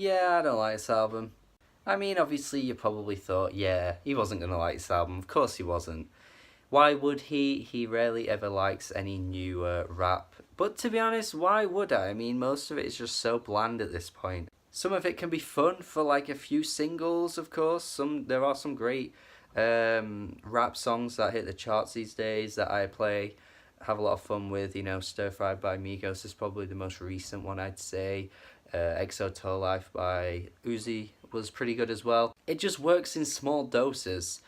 Yeah, I don't like this album. I mean, obviously, you probably thought, yeah, he wasn't going to like this album. Of course he wasn't. Why would he? He rarely ever likes any new rap. But to be honest, why would I? I mean, most of it is just so bland at this point. Some of it can be fun for like a few singles, of course. There are some great rap songs that hit the charts these days that I play, have a lot of fun with. You know, Stir Fried by Migos is probably the most recent one, I'd say. Exo Toe Life by Uzi was pretty good as well. It just works in small doses,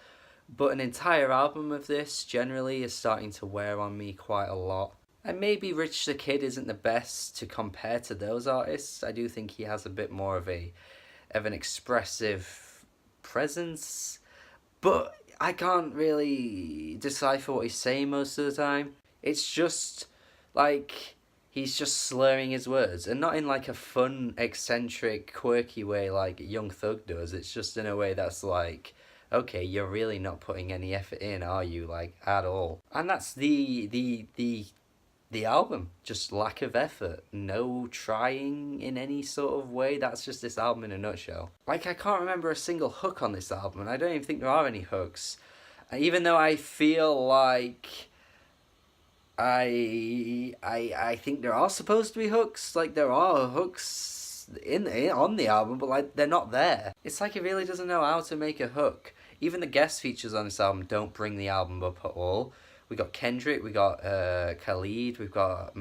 but an entire album of this generally is starting to wear on me quite a lot. And maybe Rich the Kid isn't the best to compare to those artists. I do think he has a bit more of an expressive presence, but I can't really decipher what he's saying most of the time. It's just like he's just slurring his words, and not in like a fun, eccentric, quirky way like Young Thug does. It's just in a way that's like, okay, you're really not putting any effort in, are you? Like, at all. And that's the album. Just lack of effort. No trying in any sort of way. That's just this album in a nutshell. Like, I can't remember a single hook on this album, and I don't even think there are any hooks. Even though I feel like I think there are supposed to be hooks. Like, there are hooks on the album, but like they're not there. It's like it really doesn't know how to make a hook. Even the guest features on this album don't bring the album up at all. We got Kendrick, we got Khalid, we've got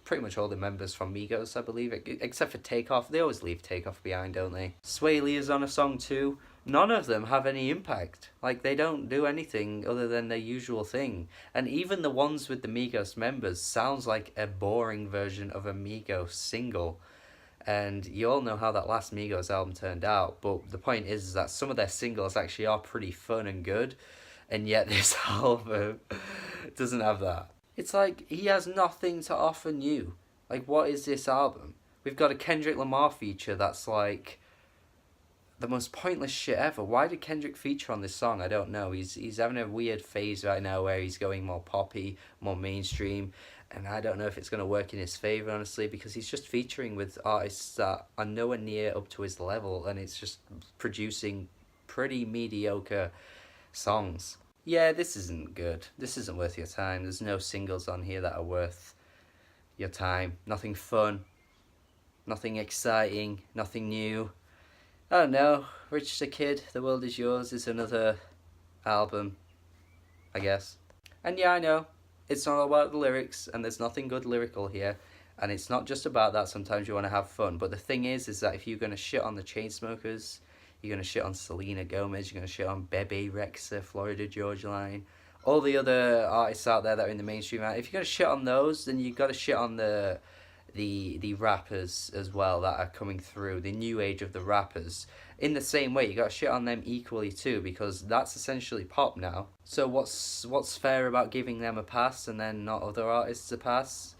pretty much all the members from Migos, I believe, except for Takeoff. They always leave Takeoff behind, don't they? Sway Lee is on a song too. None of them have any impact. Like, they don't do anything other than their usual thing. And even the ones with the Migos members sounds like a boring version of a Migos single. And you all know how that last Migos album turned out. But the point is that some of their singles actually are pretty fun and good. And yet this album doesn't have that. It's like he has nothing to offer new. Like, what is this album? We've got a Kendrick Lamar feature that's like the most pointless shit ever. Why did Kendrick feature on this song? I don't know. He's having a weird phase right now where he's going more poppy, more mainstream, and I don't know if it's going to work in his favour, honestly, because he's just featuring with artists that are nowhere near up to his level, and it's just producing pretty mediocre songs. Yeah, this isn't good. This isn't worth your time. There's no singles on here that are worth your time. Nothing fun, nothing exciting, nothing new. I don't know. Rich the Kid, The World Is Yours is another album, I guess. And yeah, I know, it's not all about the lyrics, and there's nothing good lyrical here, and it's not just about that. Sometimes you want to have fun, but the thing is that if you're going to shit on the Chainsmokers, you're going to shit on Selena Gomez, you're going to shit on Bebe Rexha, Florida Georgia Line, all the other artists out there that are in the mainstream. If you're going to shit on those, then you've got to shit on the rappers as well that are coming through, the new age of the rappers. In the same way, you got to shit on them equally too, because that's essentially pop now. So what's fair about giving them a pass and then not other artists a pass?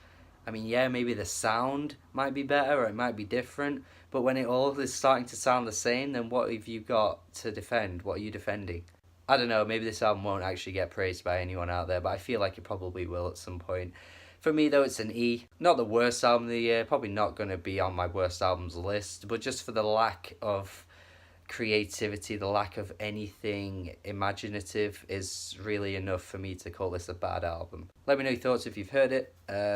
I mean, yeah, maybe the sound might be better or it might be different, but when it all is starting to sound the same, then what have you got to defend? What are you defending? I don't know, maybe this album won't actually get praised by anyone out there, but I feel like it probably will at some point. For me, though, it's an E. Not the worst album of the year, probably not going to be on my worst albums list, but just for the lack of creativity, the lack of anything imaginative is really enough for me to call this a bad album. Let me know your thoughts if you've heard it.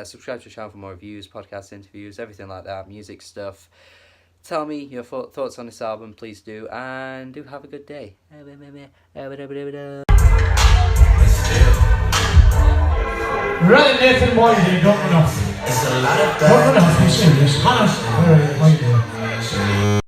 Subscribe to the channel for more reviews, podcast interviews, everything like that, music stuff. Tell me your thoughts on this album, please do, and do have a good day. Rather Nathan White here, don't run off. It's a lot of that. Don't run off, be serious. Hannah, where are you?